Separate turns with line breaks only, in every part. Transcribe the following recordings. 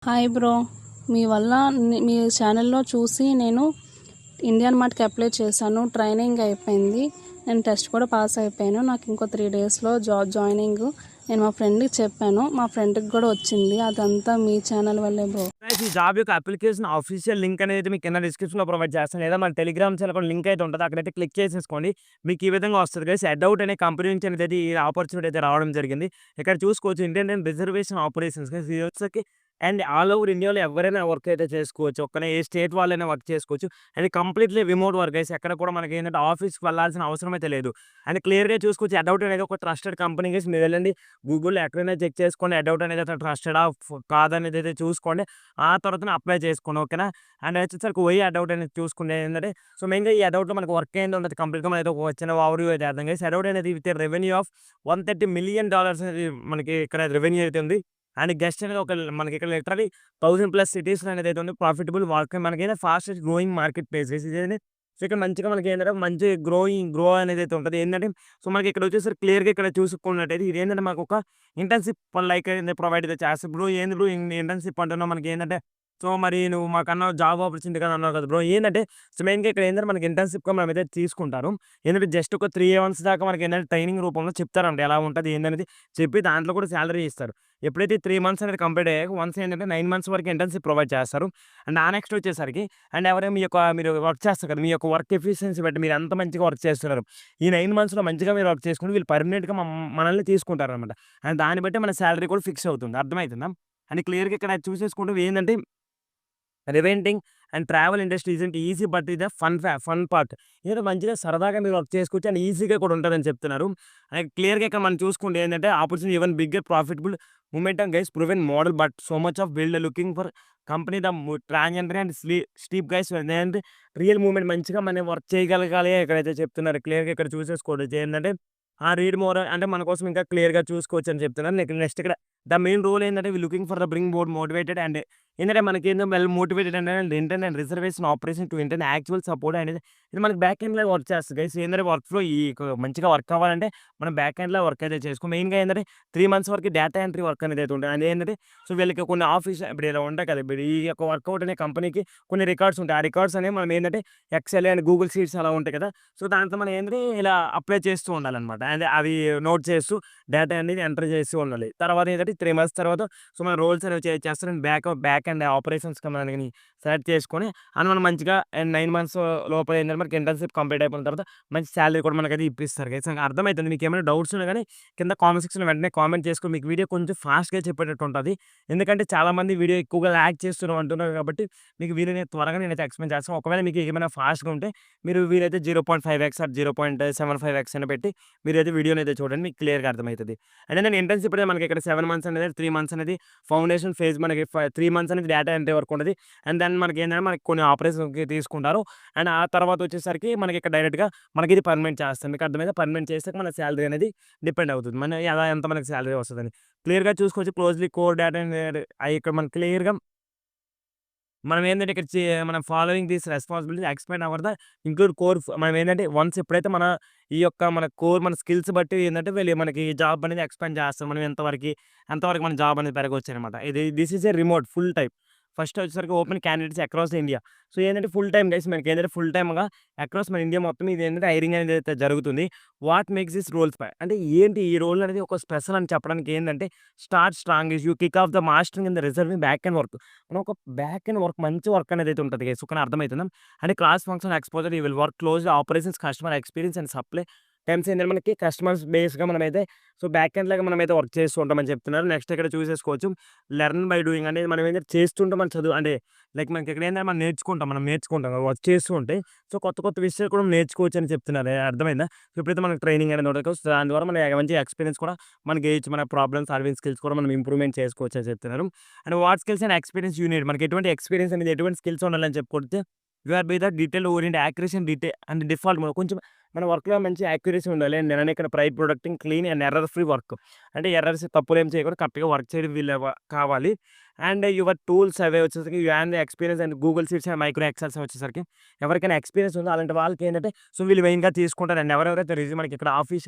Hi bro. మీ వల్ల మీ ఛానల్‌లో చూసి నేను ఇండియన్ మార్ట్‌కి అప్లై చేశాను. ట్రైనింగ్ అయిపోయింది. నేను టెస్ట్ కూడా పాస్ అయిపోయాను. నాకు ఇంకో 3 డేస్‌లో జాబ్ జాయినింగ్. నేను మా ఫ్రెండ్‌కి చెప్పాను. మా ఫ్రెండ్‌కి కూడా వచ్చింది. అదంతా మీ ఛానల్ వల్లే బ్రో.
గైస్, ఈ జాబ్ యొక్క అప్లికేషన్ ఆఫీషియల్ లింక్ అనేది మీకు కింద డిస్క్రిప్షన్‌లో ప్రొవైడ్ చేస్తాను. లేదా మన టెలిగ్రామ్ ఛానల్ కూడా లింక్ అయితే ఉంటది. అక్కడైతే క్లిక్ చేసేసుకోండి. మీకు ఈ విధంగా వస్తది గైస్. అడౌట్ అనే కంపెనీ నుంచి అనేది ఈ ఆపర్చునిటీ అయితే రావడం జరిగింది. ఇక్కడ చూసుకోవచ్చు ఇండియన్ రిజర్వేషన్ ఆపరేషన్స్ గైస్. ఇది వచ్చేసరికి అండ్ ఆల్ ఓవర్ ఇండియాలో ఎవరైనా వర్క్ అయితే చేసుకోవచ్చు. ఒక్కనే ఏ స్టేట్ వాళ్ళైనా వర్క్ చేసుకోవచ్చు. అది కంప్లీట్‌లీ రిమోట్ వర్క్ గైస్. ఎక్కడ కూడా మనకి ఏంటంటే ఆఫీస్‌కి వెళ్ళాల్సిన అవసరం అయితే లేదు. అండ్ క్లియర్‌గా చూసుకోవచ్చు అడౌట్ అనేది ఒక ట్రస్టెడ్ కంపెనీ గైస్. మీరు వెళ్ళండి గూగుల్‌లో ఎక్కడైనా చెక్ చేసుకోండి. అడౌట్ అనేది అయితే ట్రస్టెడా కాదనేది అయితే చూసుకోండి. ఆ తర్వాతనే అప్లై చేసుకోండి. ఓకేనా? అండ్ వచ్చేసరికి పోయి అడౌట్ అనేది చూసుకుంటే ఏంటంటే మెయిన్‌గా ఈ అడౌట్‌లో మనకు వర్క్ ఏంది ఉండదు. కంప్లీట్‌గా మనమైతే ఒక చిన్న ఓవర్‌వ్యూ అయితే చేద్దాం గైస్. అడౌట్ అనేది విత్ రెవెన్యూ ఆఫ్ $130 మిలియన్ అనేది మనకి ఇక్కడ రెవెన్యూ అయితే ఉంది. అండ్ గెస్ట్ అనేది మనకి ఇక్కడ లిటరల్లీ 1000+ సిటీస్‌లో అనేది అయితే ఉంది. ప్రాఫిటబుల్ వర్క్ మనకైతే fastest growing market place guys ఇదేంటి. సో ఇక్కడ మంచిగా మనకి ఏంటంటే మంచి గ్రో అనేది అయితే ఉంటది. ఏంటంటే మనకి ఇక్కడ వచ్చేసరికి క్లియర్‌గా ఇక్కడ చూసుకున్నట్టయితే ఇదేంటంటే మనకు ఒక ఇంటర్న్‌షిప్ లైక్ ప్రొవైడ్ అయితే చేస్తారు. బ్రో ఏంది బ్రో ఇంటర్న్‌షిప్ అంటున్నావు మనకేందంటే, మరి నువ్వు మాకన్నావు జాబ్ ఆపర్చునిటీ కదా అన్నావు కదా బ్రో! ఏందంటే మెయిన్‌గా ఇక్కడ ఏందంటే మనకి ఇంటర్న్‌షిప్‌గా మనమైతే తీసుకుంటారు. ఏందంటే జస్ట్ ఒక 3 మంత్స్ దాకా మనకేందంటే ట్రైనింగ్ రూపంలో చెప్తారంట ఎలా ఉంటది ఏందనేది చెప్పి దాంట్లో కూడా సాలరీ ఇస్తారు. ఎప్పుడైతే 3 మంత్స్ అనేది కంప్లీట్ అయ్యాక వన్స్ ఏంటంటే 9 మంత్స్ వరకు ఇంటర్న్‌షిప్ ప్రొవైడ్ చేస్తారు. అండ్ ఆ నెక్స్ట్ వచ్చేసరికి అండ్ ఎవరైనా మీరు వర్క్ చేస్తారు కదా! మీ యొక్క వర్క్ ఎఫిషియన్సీ బట్టి మీరు ఎంత మంచిగా వర్క్ చేస్తున్నారు. ఈ 9 మంత్స్‌లో మంచిగా మీరు వర్క్ చేసుకుంటే వీళ్ళు పర్మనెంట్‌గా మనల్ని తీసుకుంటారనమాట. అండ్ దాన్ని బట్టి మన సాలరీ కూడా ఫిక్స్ అవుతుంది. అర్థమైతుందా? అండ్ క్లియర్‌గా ఇక్కడ చూసేసుకుంటే ఏందంటే రివెంటింగ్ and travel industry isn't easy but ఇది ఫన్ పార్ట్. ఏదో మంచిగా సరదాగా మీరు వర్క్ చేసుకోవచ్చు అండ్ ఈజీగా కూడా ఉంటదని చెప్తున్నారు. అండ్ క్లియర్‌గా ఇక్కడ మనం చూసుకుంటే ఏంటంటే opportunity even bigger profitable momentum guys proven model but so much of build looking for company transgender and steep guys ఏంటంటే రియల్ మూవ్‌మెంట్ మంచిగా మనం వర్క్ చేయగలగాలి ఇక్కడైతే చెప్తున్నారు. క్లియర్‌గా ఇక్కడ చూసేసుకోవచ్చు ఏంటంటే రీడ్ మోర్ అంటే మన కోసం ఇంకా క్లియర్‌గా చూసుకోవచ్చు అని చెప్తున్నారు. నెక్స్ట్ ఇక్కడ ద మెయిన్ రోల్ ఏంటంటే looking for the bring more motivated and ఏంటంటే మనకేందో వెల్ మోటివేటెడ్ అంటే intern and reservation operation to intern actual support అనేది ఇది మనకి బ్యాక్ ఎండ్‌లో వర్క్ చేస్తది గైస్. ఏందంటే వర్క్ ఫ్లో మంచిగా వర్క్ అవ్వాలంటే మనం బ్యాక్ ఎండ్‌లో వర్క్ అయితే మెయిన్‌గా ఏందంటే 3 మంత్స్ వరకు డేటా ఎంట్రీ వర్క్ అనేది అయితే ఉంటది. అదేంటంటే వీళ్ళకి కొన్ని ఆఫీస్ ఇప్పుడు ఇలా ఉంటాయి కదా! ఇప్పుడు ఈ యొక్క వర్కౌట్ అనే కంపెనీకి కొన్ని రికార్డ్స్ ఉంటాయి. ఆ రికార్డ్స్ అనేవి మనం ఏంటంటే ఎక్సెల్ అండ్ గూగుల్ షీట్స్ అలా ఉంటాయి కదా! దాంట్లో మనం ఏంటంటే ఇలా అప్లై చేస్తూ ఉండాలన్నమాట. అంటే అవి నోట్ చేస్తూ డేటా అనేది ఎంటర్ చేస్తూ ఉండాలి. తర్వాత ఏంటంటే 3 మంత్స్ తర్వాత మన రోల్స్ అనేవి చేస్తారు. బ్యాక్ అండ్ ఆపరేషన్స్‌కి మనని సెలెక్ట్ చేసుకొని అండ్ మనం మంచిగా 9 మంత్స్ లోపల ఏంటంటే మనకి ఇంటర్న్‌షిప్ కంప్లీట్ అయిపోయిన తర్వాత మంచి సాలరీ కూడా మనకైతే ఇప్పిస్తారు గైస్. నాకు అర్థమైతుంది. మీకేమైనా డౌట్స్ ఉన్నా గానీ కింద కామెంట్ సెక్షన్‌లో వెంటనే కామెంట్ చేసుకొని మీకు వీడియో కొంచెం ఫాస్ట్‌గా చెప్పేటట్టు ఉంటది. ఎందుకంటే చాలామంది వీడియో ఎక్కువగా లాగ్ చేస్తున్నాం అంటున్నారు కాబట్టి మీకు వీడియోని త్వరగా నేనైతే ఎక్స్‌ప్లెయిన్ చేస్తాను. ఒకవేళ మీకు ఏమైనా ఫాస్ట్‌గా ఉంటే మీరు వీలైతే 0.5x ఆర్ 0.75x అని పెట్టి మీరైతే వీడియోనైతే చూడండి. మీకు క్లియర్‌గా అర్థమైతది. అంటే నేను ఇంటర్న్‌షిప్ అనేది మనకి ఇక్కడ 7 మంత్స్ అనేది 3 మంత్స్ అనేది ఫౌండేషన్ ఫేజ్ మనకి 3 మంత్స్ అనేది డేటా ఎంట్రీ వరకు ఉంటది. అండ్ దెన్ మనకేంటంటే మనకి కొన్ని ఆపరేషన్స్‌కి తీసుకుంటారు. అండ్ ఆ తర్వాత వచ్చేసరికి మనకి ఇక్కడ డైరెక్ట్‌గా మనకిది పర్మనెంట్ చేస్తారు. మీకు అర్థమైందా? పర్మనెంట్ చేసాక మన సాలరీ అనేది డిపెండ్ అవుతుంది. ఎలా ఎంత మనకి సాలరీ వస్తదని. క్లియర్‌గా చూసుకోవచ్చు. క్లోజ్‌లీ కోర్ డేటా అనేది ఇక్కడ మనకి క్లియర్‌గా మనం ఏందంటే ఇక్కడ మనం following this responsibility explain our the include మనం ఏందంటే వన్స్ ఎప్పుడైతే ఈ యొక్క మన స్కిల్స్ బట్టి ఏందంటే వీళ్ళు మనకి జాబ్ అనేది ఎక్స్‌పాండ్ చేస్తారు. మనం ఎంతవరకు మన జాబ్ అనేది పెరగొచ్చనమాట. This is a remote full time. First వచ్చేసరికి ఓపెన్ క్యాండిడేట్స్ అక్రాస్ ఇండియా. ఏందంటే ఫుల్ టైమ్ గైస్ మనకేంటంటే ఫుల్ టైమ్‌గా అక్రాస్ మన ఇండియా మొత్తం ఇదేంటంటే హైరింగ్ అనేది అయితే జరుగుతుంది. వాట్ మేక్స్ దిస్ రోల్స్ అంటే ఏంటి ఈ రోల్ అనేది ఒక స్పెషల్ అని చెప్పడానికి ఏందంటే start strong you kick of the mastering in the reserving back and work. మనం ఒక బ్యాక్ అండ్ వర్క్ మంచి వర్క్ అనేది అయితే ఉంటది గైస్. ఓకేనా అర్థమైతుందా? అంటే cross function exposure you will work closely operations customer experience and supply times ఏంటంటే మనకి కస్టమర్స్ బేస్‌గా మనమైతే బ్యాక్ ఎండ్ లాగా మనమైతే వర్క్ చేస్తూ ఉంటామని చెప్తున్నారు. నెక్స్ట్ ఇక్కడ చూసేసుకోవచ్చు. లెర్న్ బై డూయింగ్ అనేది మనం ఏంటంటే చేస్తుంటే మన చదువు అంటే లైక్ మనకి ఇక్కడ ఏంటంటే మనం నేర్చుకుంటాం కదా! వర్క్ చేస్తూ ఉంటే కొత్త కొత్త విషయాలు కూడా నేర్చుకోవచ్చు అని చెప్తున్నారు. అర్థమైందా? ఎప్పుడైతే మనకు ట్రైనింగ్ అనేది ఉంటదో దాని ద్వారా మన మంచి ఎక్స్‌పీరియన్స్ కూడా మనకి గెయిచ్ మన ప్రాబ్లమ్ సాల్వింగ్ స్కిల్స్ కూడా మనం ఇంప్రూవ్‌మెంట్ చేసుకోవచ్చు అని చెప్తున్నారు. And what skills and experience you need మనకి ఎటువంటి ఎక్స్‌పీరియన్స్ అనేది ఎటువంటి స్కిల్స్ ఉండాలని చెప్పుకుంటే you are by the detail orient accuracy and default mode కొంచెం మన వర్క్‌లో మంచి యాక్యురసీ ఉండాలి. అండ్ నేను ఇక్కడ pride producing clean and error free work. అంటే ఎర్రర్స్ తప్పులేం చేయకూడదు. కరెక్ట్‌గా వర్క్ చేయడం కావాలి. అండ్ యువర్ టూల్స్ అవే వచ్చేసరికి you have the experience and Google sheets and micro excels వచ్చేసరికి ఎవరికైనా ఎక్స్‌పీరియన్స్ ఉందో అలాంటి వాళ్ళకేంటంటే సో వీళ్ళు మెయిన్‌గా తీసుకుంటారండి. ఎవరెవరైతే మనకి ఇక్కడ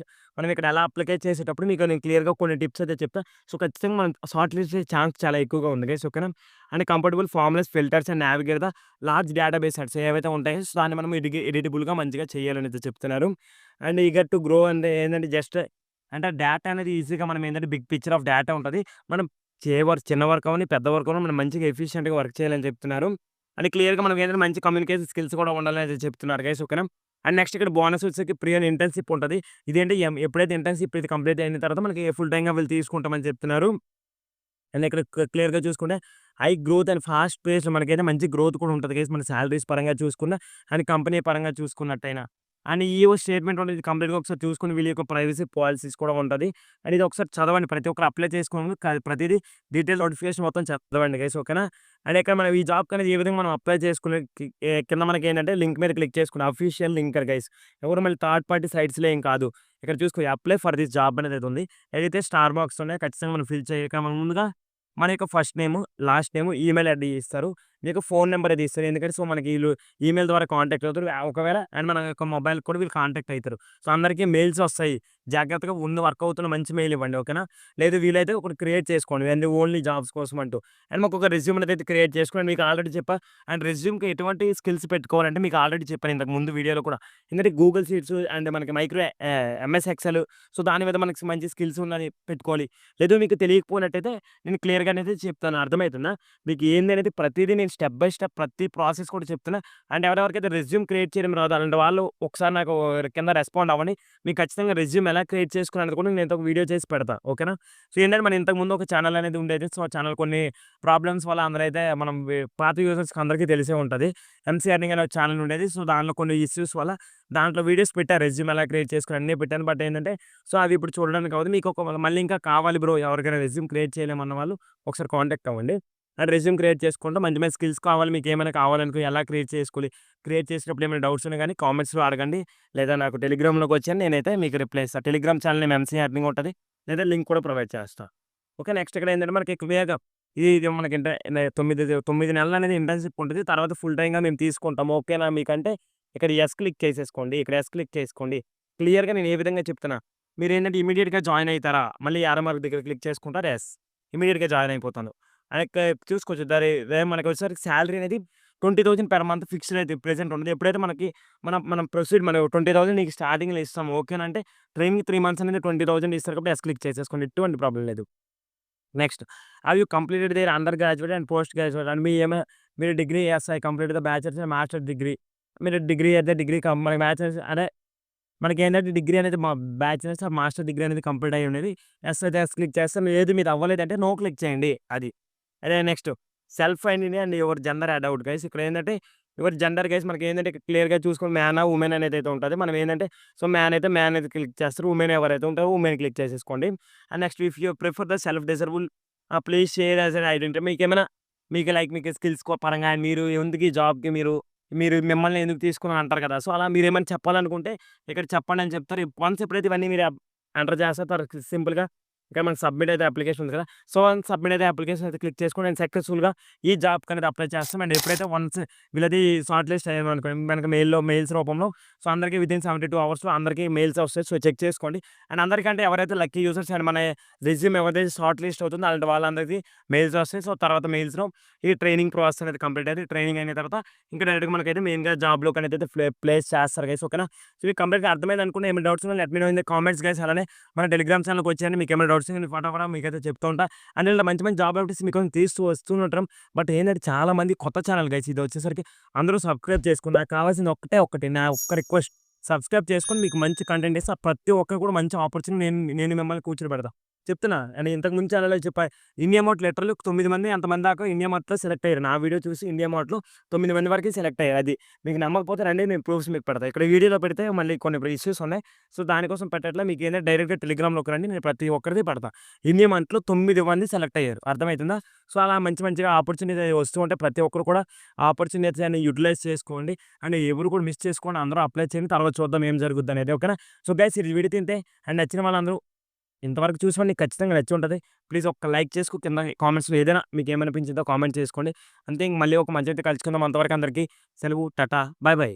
మనం ఇక్కడ ఎలా అప్లికేట్ చేసేటప్పుడు మీకు నేను క్లియర్‌గా కొన్ని టిప్స్ అయితే చెప్తా. సో ఖచ్చితంగా మనం షార్ట్ లిస్ట్ చేసే ఛాన్స్ చాలా ఎక్కువగా ఉంది గైస్. ఓకేనా? And comfortable formulas, filters and navigate the large database sets ఏవైతే ఉంటాయో సో దాన్ని మనం ఎడిటబుల్‌గా మంచిగా చేయాలని అయితే చెప్తున్నారు. అండ్ ఈగర్ టు గ్రో అంటే ఏంటంటే జస్ట్ అంటే డేటా అనేది ఈజీగా మనం ఏంటంటే బిగ్ పిక్చర్ ఆఫ్ డేటా ఉంటది. మనం చిన్న వర్క్ అవ్వని, పెద్ద వర్క్ అవ్వని మనం మంచిగా ఎఫిషియెంట్‌గా వర్క్ చేయాలని చెప్తున్నారు. అండ్ క్లియర్‌గా మనకి ఏంటంటే మంచి కమ్యూనికేషన్ స్కిల్స్ కూడా ఉండాలని అయితే చెప్తున్నారు గైస్. ఓకేనా? అండ్ నెక్స్ట్ ఇక్కడ బోనస్ వచ్చేసరికి ప్రీ అండ్ ఇంటర్న్‌షిప్ ఉంటది. ఇదేంటి ఎప్పుడైతే ఇంటర్న్‌షిప్ ఇది కంప్లీట్ అయిన తర్వాత మనకి ఫుల్ టైమ్‌గా వీళ్ళు తీసుకుంటామని చెప్తున్నారు. అండ్ ఇక్కడ క్లియర్‌గా చూసుకుంటే హై గ్రోత్ అండ్ ఫాస్ట్ పేస్‌లో మనకైతే మంచి గ్రోత్ కూడా ఉంటది గైస్. మన సాలరీస్ పరంగా చూసుకున్నా అండ్ కంపెనీ పరంగా చూసుకున్నట్టయినా. అండ్ ఈఓ స్టేట్మెంట్ అనేది కంప్లీట్‌గా ఒకసారి చూసుకొని వీళ్ళ యొక్క ప్రైవసీ పాలిసీస్ కూడా ఉంటది. అండ్ ఇది ఒకసారి చదవండి. ప్రతి ఒక్కరు అప్లై చేసుకోవడం ప్రతిదీ డీటెయిల్ నోటిఫికేషన్ మొత్తం చదవండి గైస్. ఓకేనా? అండ్ ఇక్కడ మనం ఈ జాబ్‌కి అనేది ఏ విధంగా మనం అప్లై చేసుకునే కింద మనకేంటంటే లింక్ మీద క్లిక్ చేసుకుని అఫీషియల్ లింకర్ గైస్. ఎవరు మళ్ళీ థర్డ్ పార్టీ సైట్స్‌లో ఏం కాదు. ఇక్కడ చూసుకో అప్లై ఫర్ దిస్ జాబ్ అనేది ఉంది. ఏదైతే స్టార్ మార్క్స్ ఉన్నాయో ఖచ్చితంగా మనం ఫిల్ చేయక ముందుగా మన యొక్క ఫస్ట్ నేము, లాస్ట్ నేము, ఈమెయిల్ ఐడీ ఇస్తారు. మీకు ఫోన్ నంబర్ అది ఇస్తారు. ఎందుకంటే సో మనకి ఈళ్ళు ఈమెయిల్ ద్వారా కాంటాక్ట్ అవుతారు. ఒకవేళ అండ్ మన యొక్క మొబైల్‌కి కూడా వీళ్ళు కాంటాక్ట్ అయితారు. సో అందరికీ మెయిల్స్ వస్తాయి. జాగ్రత్తగా ముందు వర్క్ అవుతున్న మంచి మెయిల్ ఇవ్వండి. ఓకేనా? లేదు వీలైతే ఒకటి క్రియేట్ చేసుకోండి. అండ్ ఓన్లీ జాబ్స్ కోసం అంటూ. అండ్ మాకొక రెజ్యూమ్ అనేది క్రియేట్ చేసుకోండి. మీకు ఆల్రెడీ చెప్పా. అండ్ రెజ్యూమ్‌కి ఎటువంటి స్కిల్స్ పెట్టుకోవాలంటే మీకు ఆల్రెడీ చెప్పాను ఇంతకు ముందు వీడియోలో కూడా. ఎందుకంటే గూగుల్ షీట్స్ అండ్ మనకి ఎంఎస్ ఎక్సెల్ సో దాని మీద మనకి మంచి స్కిల్స్ ఉన్నది పెట్టుకోవాలి. లేదు మీకు తెలియకపోయినట్టయితే నేను క్లియర్‌గా అనేది చెప్తాను. అర్థమవుతుందా? మీకు ఏందనేది ప్రతీదీ నేను స్టెప్ బై స్టెప్ ప్రతి ప్రాసెస్ కూడా చెప్తున్నా. అండ్ ఎవరెవరికైతే రెజ్యూమ్ క్రియేట్ చేయడం రాదో అలాంటి వాళ్ళు ఒకసారి నాకు కింద రెస్పాండ్ అవ్వండి. మీకు ఖచ్చితంగా రెజ్యూమ్ ఎలా క్రియేట్ చేసుకునేది కూడా నేను ఒక వీడియో చేసి పెడతా. ఓకేనా? సో ఏంటంటే మన ఇంతకుముందు ఒక ఛానల్ అనేది ఉండేది. సో ఆ ఛానల్ కొన్ని ప్రాబ్లమ్స్ వల్ల అందరైతే మనం పాత యూజర్స్‌కి అందరికీ తెలిసే ఉంటది. ఎంసీ ఎర్నింగ్ అనే ఒక ఛానల్ ఉండేది. సో దాంట్లో కొన్ని ఇష్యూస్ వల్ల దాంట్లో వీడియోస్ పెట్టా. రెజ్యూమ్ ఎలా క్రియేట్ చేసుకొని అన్నీ పెట్టాను. బట్ ఏంటంటే సో అవి ఇప్పుడు చూడడానికి అవ్వదు. మీకు మళ్ళీ ఇంకా కావాలి బ్రో ఎవరికైనా రెజ్యూమ్ క్రియేట్ చేయలేమన్న వాళ్ళు ఒకసారి కాంటాక్ట్ అవ్వండి. అండ్ రెజ్యూమ్ క్రియేట్ చేసుకుంటే మంచి మంచి స్కిల్స్ కావాలి. మీకు ఏమైనా కావాలనుకో ఎలా క్రియేట్ చేసుకోవాలి. క్రియేట్ చేసేటప్పుడు ఏమైనా డౌట్స్ ఉన్నా గానీ కామెంట్స్‌లో అడగండి. లేదా నాకు టెలిగ్రామ్‌లోకి వచ్చి నేనైతే మీకు రిప్లై ఇస్తా. Telegram channel name MC admin ఉంటది. లేదా లింక్ కూడా ప్రొవైడ్ చేస్తా. ఓకే. నెక్స్ట్ ఇక్కడ ఏంటంటే మనకి క్లియర్‌గా ఇది మనకి 9 నెలలు అనేది ఇంటర్న్‌షిప్ ఉంటది. తర్వాత ఫుల్ టైమ్‌గా మేము తీసుకుంటాము. ఓకేనా మీకంటే ఇక్కడ యెస్ క్లిక్ చేసేసుకోండి. ఇక్కడ యెస్ క్లిక్ చేసుకోండి. క్లియర్‌గా నేను ఏ విధంగా చెప్తున్నా. మీరేంటంటే ఇమ్మీడియేట్‌గా జాయిన్ అయితారా? మళ్ళీ యారో మార్క్ దగ్గర క్లిక్ చేసుకుంటారా? యెస్. ఇమ్మీడియేట్‌గా జాయిన్ అయిపోతాను. చూసుకోవచ్చు. మనకి వచ్చేసరికి సాలరీ అనేది 20,000 పెర్ మంత్ ఫిక్స్డ్ అయితే ప్రెజెంట్ ఉండదు. ఎప్పుడైతే మనకి మనం ప్రొసీడ్ మనం 20,000 నీకు స్టార్టింగ్‌లో ఇస్తాము. ఓకేనా అంటే ట్రైనింగ్ 3 మంత్స్ అనేది 20,000 ఇస్తారు కాబట్టి యెస్ క్లిక్ చేసేసుకోండి. ఎటువంటి ప్రాబ్లమ్ లేదు. Next have you completed their undergraduate and postgraduate and మీరు degree yes I completed the bachelors and masters degree. మీరు డిగ్రీ అయితే డిగ్రీ మనకి బ్యాచిలర్స్ అదే మనకేంటంటే డిగ్రీ అనేది మా బ్యాచిలర్స్ ఆర్ మాస్టర్ డిగ్రీ అనేది కంప్లీట్ అయ్యి ఉండేది. యెస్ అయితే యెస్ క్లిక్ చేస్తే లేదు మీది అవ్వలేదంటే నో క్లిక్ చేయండి అది. అదే next self identity and your gender add out guys. ఇక్కడ ఏంటంటే యువర్ జెండర్ గైస్ మనకేంటంటే క్లియర్‌గా చూసుకొని మ్యానా, వుమెన్ అనేది అయితే ఉంటది. మనం ఏంటంటే సో మ్యాన్ అయితే మ్యాన్ అయితే క్లిక్ చేస్తారు. వుమెన్ ఎవరైతే ఉంటారో వుమెన్ క్లిక్ చేసేసుకోండి. And next if you prefer the self describe please share as an identity. మీకేమైనా మీకు స్కిల్స్ పరంగా మీరు ఎందుకు ఈ జాబ్‌కి మీరు మిమ్మల్ని ఎందుకు తీసుకున్నాను అంటారు కదా! సో అలా మీరేమైనా చెప్పాలనుకుంటే ఇక్కడ చెప్పండి అని చెప్తారు. వన్స్ ఎప్పుడైతే ఇవన్నీ మీరు ఎంటర్ చేస్తే తర్వాత సింపుల్‌గా ఇక్కడ మనకి సబ్మిట్ అయితే అప్లికేషన్ ఉంది కదా! సో వన్స్ సబ్మిట్ అయితే అప్లికేషన్ అయితే క్లిక్ చేసుకొని నేను సక్సెస్‌ఫుల్‌గా ఈ జాబ్‌కి అనేది అప్లై చేస్తాం. అండ్ ఎప్పుడైతే వన్స్ వీళ్ళది షార్ట్ లిస్ట్ అయ్యామనుకోండి మనకి మెయిల్స్ రూపంలో సో అందరికీ వితిన్ 72 అవర్స్‌లో అందరికీ మెయిల్స్ వస్తాయి. సో చెక్ చేసుకోండి. అండ్ అందరికంటే ఎవరైతే లక్కీ యూజర్స్ అండ్ మన రెజ్యూమ్ ఎవరైతే షార్ట్ లిస్ట్ అవుతుందో అలాంటి వాళ్ళందరికీ మెయిల్స్ వస్తాయి. సో తర్వాత మెయిల్స్‌లో ఈ ట్రైనింగ్ ప్రాసెస్ అనేది కంప్లీట్ అయితే ట్రైనింగ్ అయిన తర్వాత ఇంకా డైరెక్ట్‌గా మనకైతే మెయిన్‌గా జాబ్‌లోకి అనేది ప్లేస్ చేస్తారు గైస్. ఓకేనా? సో ఇది కంప్లీట్‌గా అర్థమైంది అనుకుంటే ఏమైనా డౌట్స్ ఉన్నా let me know in the comments guys. అలానే మన టెలిగ్రామ్ ఛానల్‌కి వచ్చేయండి. మీకు ఏమైనా డౌట్స్ నేను ఫటాఫట మీకైతే చెప్తూ ఉంటా. అండ్ ఇలా మంచి మంచి జాబ్ అప్డేట్స్ మీకోసం తీస్తూ వస్తూనే. బట్ ఏంటంటే చాలా మంది కొత్త ఛానల్ గైస్ ఇది వచ్చేసరికి అందరూ సబ్స్క్రైబ్ చేసుకుని నాకు కావాల్సింది ఒకటి నా ఒక్క రిక్వెస్ట్ సబ్స్క్రైబ్ చేసుకొని మీకు మంచి కంటెంట్ ఇస్తే ప్రతి ఒక్కరు కూడా మంచి ఆపర్చునిటీ నేను మిమ్మల్ని కూర్చోబెడతా. చెప్తున్నా. అండ్ ఇంతకు ముందు ఛానెల్‌లో చెప్పా. ఇండియా మార్ట్ లిటరల్లీ 9 మంది ఎంతమంది దాకా ఇండియా మార్ట్‌లో సెలెక్ట్ అయ్యారు. నా వీడియో చూసి ఇండియా మార్ట్‌లో 9 మంది వరకే సెలెక్ట్ అయ్యారు. అది మీకు నమ్మకపోతే రండి, నేను ప్రూఫ్స్ మీకు పెడతా. ఇక్కడ వీడియోలో పెడితే మళ్ళీ కొన్ని ఇష్యూస్ ఉన్నాయి. సో, దానికోసం పెట్టట్లే. మీకు ఏంటంటే డైరెక్ట్‌గా టెలిగ్రామ్‌లోకి రండి. నేను ప్రతి ఒక్కరిది పెడతా. ఇండియా మార్ట్‌లో 9 మంది సెలెక్ట్ అయ్యారు. అర్థమవుతుందా? సో, అలా మంచిగా ఆపర్చునిటీ వస్తూ ఉంటే ప్రతి ఒక్కరు కూడా ఆపర్చునిటీస్ అన్ని యుటిలైజ్ చేసుకోండి. అండ్ ఎవరు కూడా మిస్ చేసుకోండి. అందరూ అప్లై చేయండి. తర్వాత చూద్దాం ఏం జరుగుద్దనేది. ఓకేనా? సో, గైస్ ఈ వీడియో తింటే అండ్ నచ్చిన వాళ్ళందరూ ఇంతవరకు చూసిన నీకు ఖచ్చితంగా నచ్చి ఉంటది. ప్లీజ్ ఒక్క లైక్ చేసుకో. కింద కామెంట్స్‌లో ఏదైనా మీకేమనిపించిందో కామెంట్ చేసుకోండి. అంతే, ఇంక మళ్ళీ ఒక మంచి అయితే కలుసుకుందాం. అంతవరకు అందరికీ సెలవు. టాటా. Bye bye.